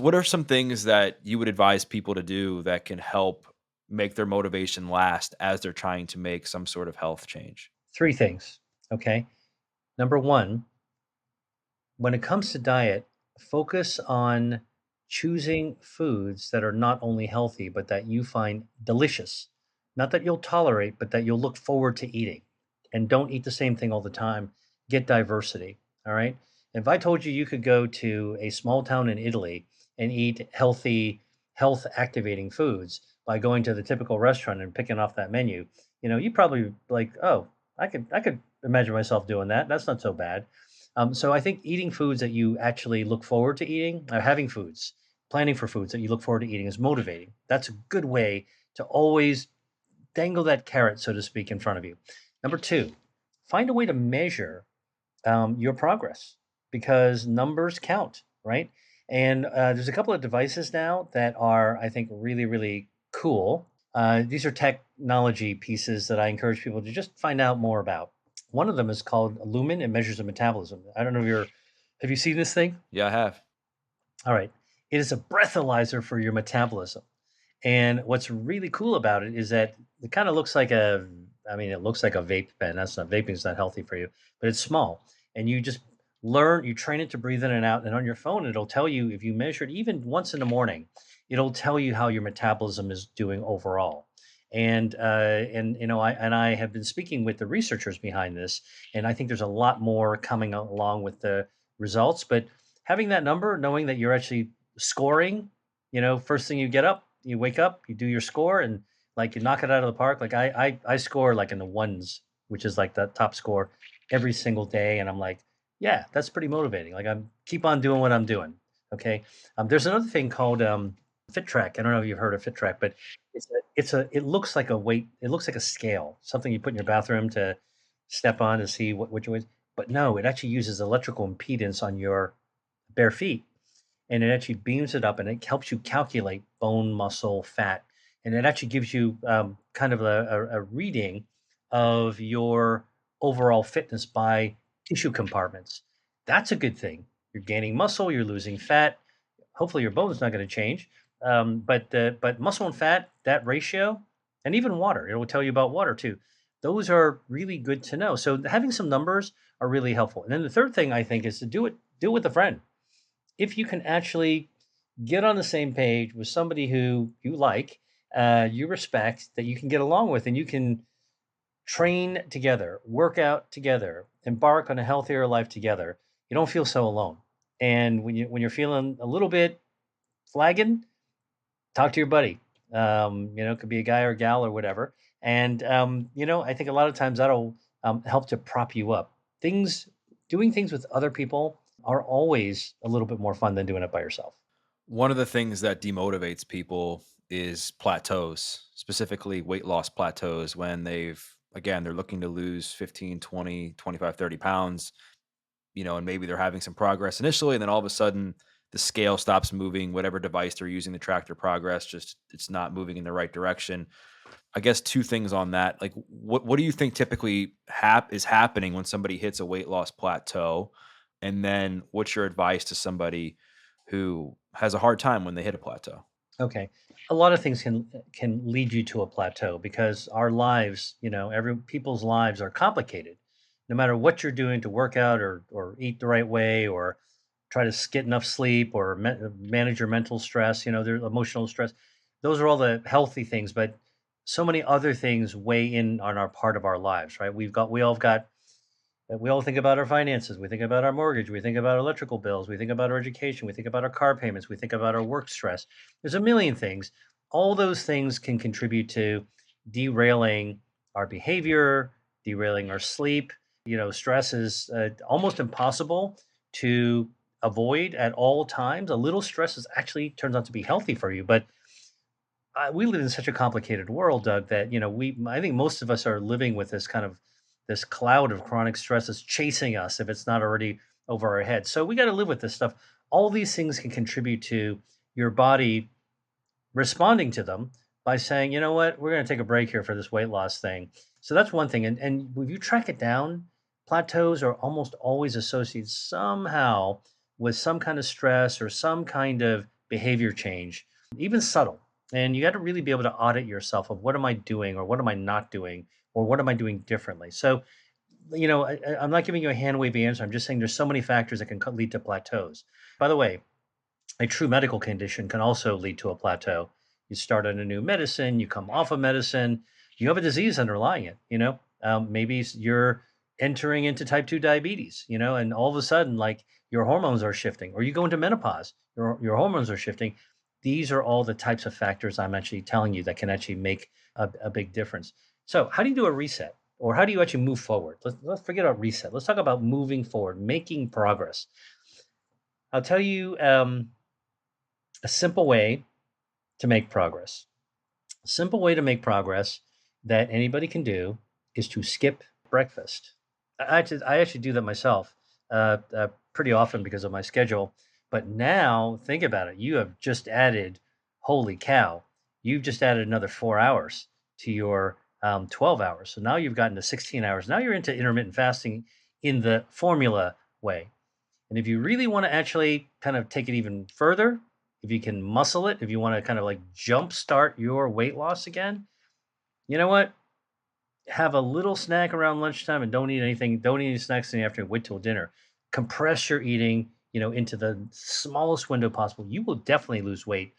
What are some things that you would advise people to do that can help make their motivation last as they're trying to make some sort of health change? Three things. Okay. Number one, when it comes to diet, focus on choosing foods that are not only healthy, but that you find delicious. Not that you'll tolerate, but that you'll look forward to eating. And don't eat the same thing all the time. Get diversity. All right. If I told you you could go to a small town in Italy and eat healthy, health activating foods by going to the typical restaurant and picking off that menu, you probably like, oh, I could imagine myself doing that. That's not so bad. So I think eating foods that you actually look forward to eating, or having foods, planning for foods that you look forward to eating is motivating. That's a good way to always dangle that carrot, so to speak, in front of you. Number two, find a way to measure your progress because numbers count, right? And there's a couple of devices now that are, I think, really, really cool. These are technology pieces that I encourage people to just find out more about. One of them is called Lumen. It measures the metabolism. I don't know if have you seen this thing? Yeah, I have. All right. It is a breathalyzer for your metabolism. And what's really cool about it is that it kind of looks like it looks like a vape pen. That's not vaping is not healthy for you, but it's small. And you just you train it to breathe in and out. And on your phone, it'll tell you if you measure it even once in the morning, it'll tell you how your metabolism is doing overall. And I have been speaking with the researchers behind this, and I think there's a lot more coming along with the results. But having that number, knowing that you're actually scoring, first thing you get up, you wake up, you do your score, and like you knock it out of the park. Like I score like in the ones, which is like the top score every single day, and I'm like, yeah, that's pretty motivating. Like I'm keep on doing what I'm doing. Okay. There's another thing called Fit Track. I don't know if you've heard of Fit Track, but it looks like a weight. It looks like a scale, something you put in your bathroom to step on to see which way. But no, it actually uses electrical impedance on your bare feet, and it actually beams it up and it helps you calculate bone, muscle, fat, and it actually gives you kind of a reading of your overall fitness by tissue compartments. That's a good thing. You're gaining muscle, you're losing fat. Hopefully, your bone's not going to change. But muscle and fat, that ratio, and even water, it will tell you about water too. Those are really good to know. So having some numbers are really helpful. And then the third thing I think is to do it with a friend. If you can actually get on the same page with somebody who you like, you respect, that you can get along with, and you can train together, work out together, embark on a healthier life together, you don't feel so alone. And when you're feeling a little bit flagging, talk to your buddy. It could be a guy or a gal or whatever. And I think a lot of times that'll help to prop you up. Things Doing things with other people are always a little bit more fun than doing it by yourself. One of the things that demotivates people is plateaus, specifically weight loss plateaus when they're looking to lose 15, 20, 25, 30 pounds, and maybe they're having some progress initially, and then all of a sudden the scale stops moving, whatever device they're using to track their progress, just it's not moving in the right direction. I guess two things on that. Like what do you think typically is happening when somebody hits a weight loss plateau? And then what's your advice to somebody who has a hard time when they hit a plateau? Okay. A lot of things can lead you to a plateau because our lives, every people's lives are complicated. No matter what you're doing to work out or eat the right way or try to get enough sleep or manage your mental stress, there's emotional stress. Those are all the healthy things, but so many other things weigh in on our part of our lives, right? We all think about our finances. We think about our mortgage. We think about our electrical bills. We think about our education. We think about our car payments. We think about our work stress. There's a million things. All those things can contribute to derailing our behavior, derailing our sleep. Stress is almost impossible to avoid at all times. A little stress is actually turns out to be healthy for you, but we live in such a complicated world, Doug, that we I think most of us are living with this cloud of chronic stress that's chasing us if it's not already over our heads. So we got to live with this stuff. All these things can contribute to your body responding to them by saying, you know what, we're going to take a break here for this weight loss thing. So that's one thing. And if you track it down, plateaus are almost always associated somehow with some kind of stress or some kind of behavior change, even subtle. And you got to really be able to audit yourself of what am I doing or what am I not doing or what am I doing differently. So, I'm not giving you a hand wavy answer. I'm just saying there's so many factors that can lead to plateaus. By the way, a true medical condition can also lead to a plateau. You start on a new medicine, you come off of medicine, you have a disease underlying it. Maybe you're entering into type 2 diabetes, and all of a sudden, like your hormones are shifting, or you go into menopause, your hormones are shifting. These are all the types of factors I'm actually telling you that can actually make a big difference. So, how do you do a reset? Or how do you actually move forward? Let's forget about reset. Let's talk about moving forward, making progress. I'll tell you a simple way to make progress. A simple way to make progress that anybody can do is to skip breakfast. I actually do that myself pretty often because of my schedule. But now think about it. You have just added, holy cow, you've just added another 4 hours to your 12 hours. So now you've gotten to 16 hours. Now you're into intermittent fasting in the formula way. And if you really want to actually kind of take it even further, if you can muscle it, if you want to kind of like jumpstart your weight loss again, you know what? Have a little snack around lunchtime and don't eat anything. Don't eat any snacks in the afternoon. Wait till dinner. Compress your eating, into the smallest window possible. You will definitely lose weight,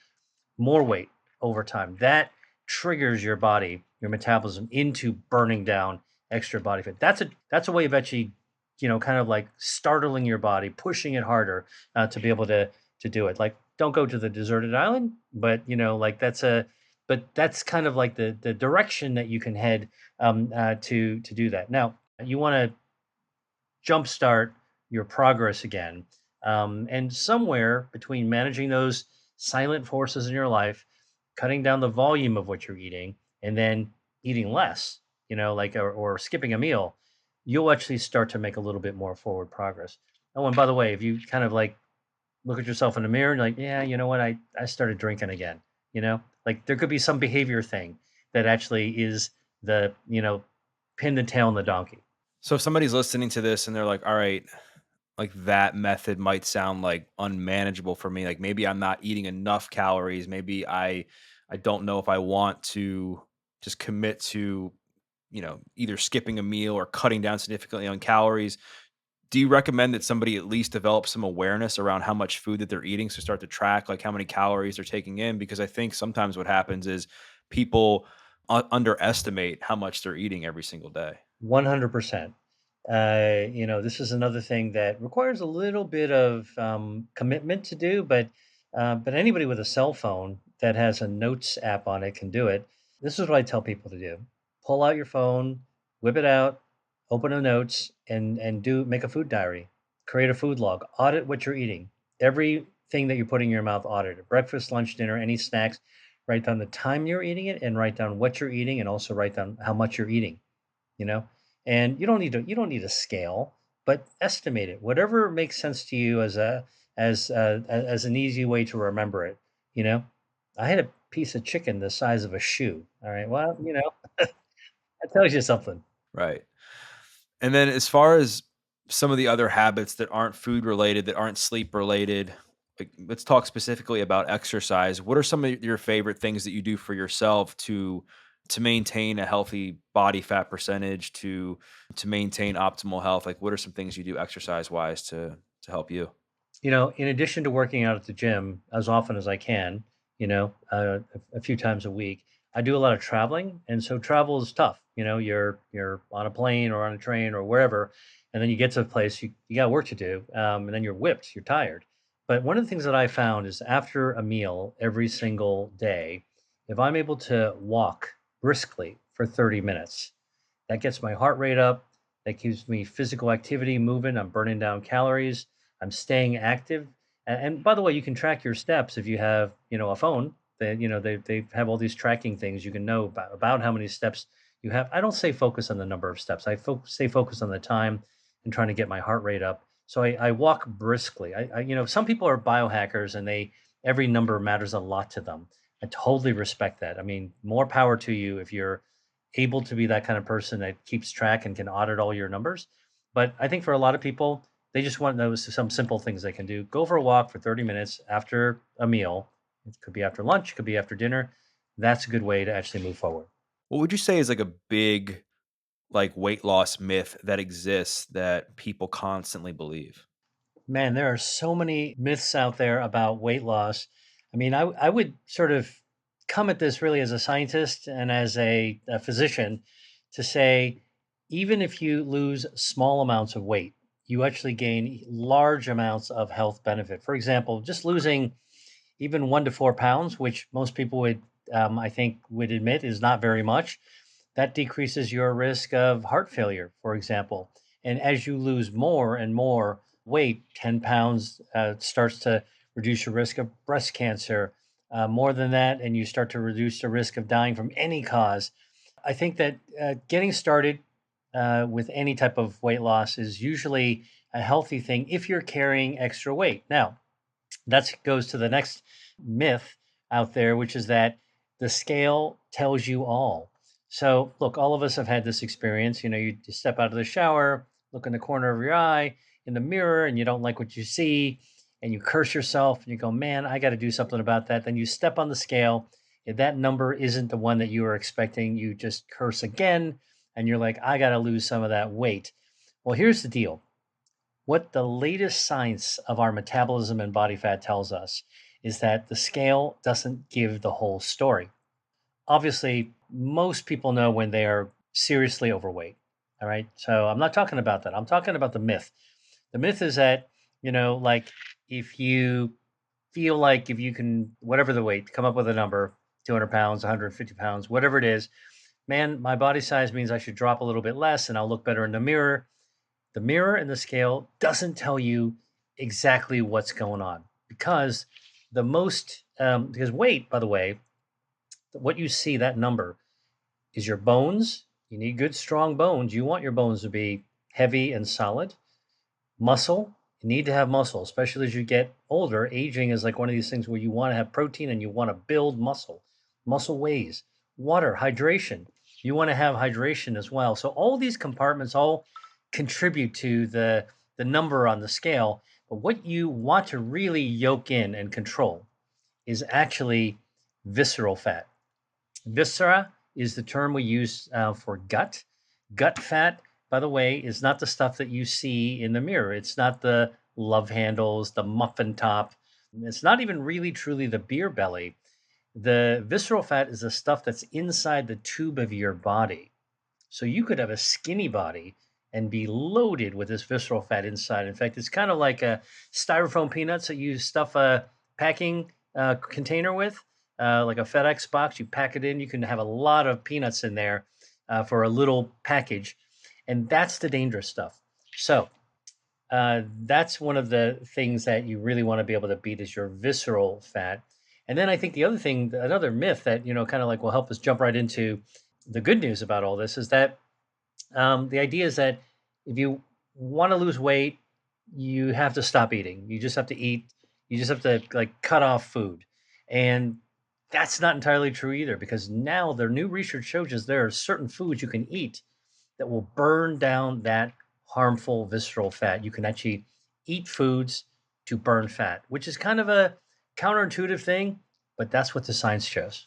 more weight over time. That triggers your body, your metabolism into burning down extra body fat. That's a way of actually, kind of like startling your body, pushing it harder to be able to do it. Like, don't go to the deserted island, but like that's kind of like the direction that you can head to do that. Now, you want to jumpstart your progress again. And somewhere between managing those silent forces in your life, cutting down the volume of what you're eating, and then eating less, like or skipping a meal, you'll actually start to make a little bit more forward progress. Oh, and by the way, if you kind of like look at yourself in the mirror and you're like, yeah, you know what, I started drinking again, like there could be some behavior thing that actually is the pin the tail on the donkey. So if somebody's listening to this and they're like, all right, like that method might sound like unmanageable for me. Like maybe I'm not eating enough calories. Maybe I don't know if I want to just commit to, either skipping a meal or cutting down significantly on calories. Do you recommend that somebody at least develop some awareness around how much food that they're eating, so start to track like how many calories they're taking in? Because I think sometimes what happens is people underestimate how much they're eating every single day. 100%. This is another thing that requires a little bit of commitment to do, but anybody with a cell phone that has a notes app on it can do it. This is what I tell people to do: pull out your phone, whip it out, open a notes, and do make a food diary, create a food log, audit what you're eating, everything that you're putting in your mouth, audit it: breakfast, lunch, dinner, any snacks. Write down the time you're eating it, and write down what you're eating, and also write down how much you're eating you know and you don't need a scale, but estimate it, whatever makes sense to you as an easy way to remember it. you know I had a piece of chicken the size of a shoe. All right, well, that tells you something. Right. And then as far as some of the other habits that aren't food related, that aren't sleep related, like let's talk specifically about exercise. What are some of your favorite things that you do for yourself to maintain a healthy body fat percentage, to maintain optimal health? Like what are some things you do exercise wise to help you? In addition to working out at the gym as often as I can, a few times a week, I do a lot of traveling, and so travel is tough. You're on a plane or on a train or wherever, and then you get to a place you got work to do, and then you're whipped, you're tired. But one of the things that I found is after a meal every single day, if I'm able to walk briskly for 30 minutes, that gets my heart rate up. That keeps me physical activity moving. I'm burning down calories. I'm staying active. And by the way, you can track your steps if you have, a phone. They have all these tracking things. You can know about how many steps you have. I don't say focus on the number of steps. Stay focused on the time and trying to get my heart rate up. So I walk briskly. Some people are biohackers and every number matters a lot to them. I totally respect that. I mean, more power to you if you're able to be that kind of person that keeps track and can audit all your numbers. But I think for a lot of people, They just want those some simple things they can do. Go for a walk for 30 minutes after a meal. It could be after lunch, it could be after dinner. That's a good way to actually move forward. What would you say is like a big like weight loss myth that exists that people constantly believe? Man, there are so many myths out there about weight loss. I mean, I would sort of come at this really as a scientist and as a physician to say, even if you lose small amounts of weight, you actually gain large amounts of health benefit. For example, just losing even 1 to 4 pounds, which most people would, I think, would admit is not very much, that decreases your risk of heart failure, for example. And as you lose more and more weight, 10 pounds starts to reduce your risk of breast cancer. More than that, and you start to reduce the risk of dying from any cause. I think that getting started with any type of weight loss is usually a healthy thing if you're carrying extra weight. Now, that goes to the next myth out there, which is that the scale tells you all. So, look, all of us have had this experience. You know, you step out of the shower, look in the corner of your eye in the mirror, and you don't like what you see, and you curse yourself, and you go, man, I got to do something about that. Then you step on the scale. If that number isn't the one that you were expecting, you just curse again, and you're like, I got to lose some of that weight. Well, here's the deal: what the latest science of our metabolism and body fat tells us is that the scale doesn't give the whole story. Obviously, most people know when they are seriously overweight. All right. So I'm not talking about that. I'm talking about the myth. The myth is that, like if you feel like if you can, whatever the weight, come up with a number, 200 pounds, 150 pounds, whatever it is, man, my body size means I should drop a little bit less and I'll look better in the mirror. The mirror and the scale doesn't tell you exactly what's going on because because weight, by the way, what you see, that number, is your bones. You need good, strong bones. You want your bones to be heavy and solid. Muscle, you need to have muscle, especially as you get older. Aging is like one of these things where you want to have protein and you want to build muscle. Muscle weighs. Water, hydration. You want to have hydration as well. So all these compartments all contribute to the number on the scale. But what you want to really yoke in and control is actually visceral fat. Viscera is the term we use for gut. Gut fat, by the way, is not the stuff that you see in the mirror. It's not the love handles, the muffin top. It's not even really truly the beer belly. The visceral fat is the stuff that's inside the tube of your body. So you could have a skinny body and be loaded with this visceral fat inside. In fact, it's kind of like a styrofoam peanuts that you stuff a packing container with, like a FedEx box. You pack it in. You can have a lot of peanuts in there for a little package, and that's the dangerous stuff. So that's one of the things that you really want to be able to beat is your visceral fat. And then I think the other thing, another myth that kind of like will help us jump right into the good news about all this is that the idea is that if you want to lose weight, you have to stop eating. You just have to eat. You just have to like cut off food, and that's not entirely true either. Because now their new research shows us there are certain foods you can eat that will burn down that harmful visceral fat. You can actually eat foods to burn fat, which is kind of a counterintuitive thing, but that's what the science shows.